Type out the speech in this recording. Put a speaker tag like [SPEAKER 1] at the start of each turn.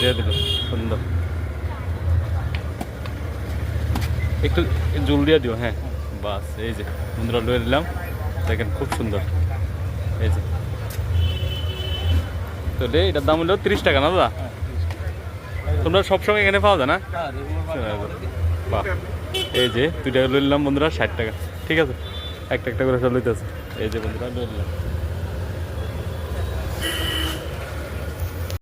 [SPEAKER 1] দিয়ে দিল সুন্দর। একটু জল দিয়ে দিও, হ্যাঁ বাস। এই যে বন্ধুরা লয়ে নিলাম, দেখেন খুব সুন্দর। এই যে তো রে, এটার দাম হলো 30 টাকা না দাদা? তোমরা সবসময় এখানে পাওয়া যায় না? বাহ, এই যে 2 টাকা লয়ে নিলাম বন্ধুরা, 60 টাকা। ঠিক আছে, একটা একটা করে সব লইতেছে। এই যে বন্ধুরা লয়ে নিলাম।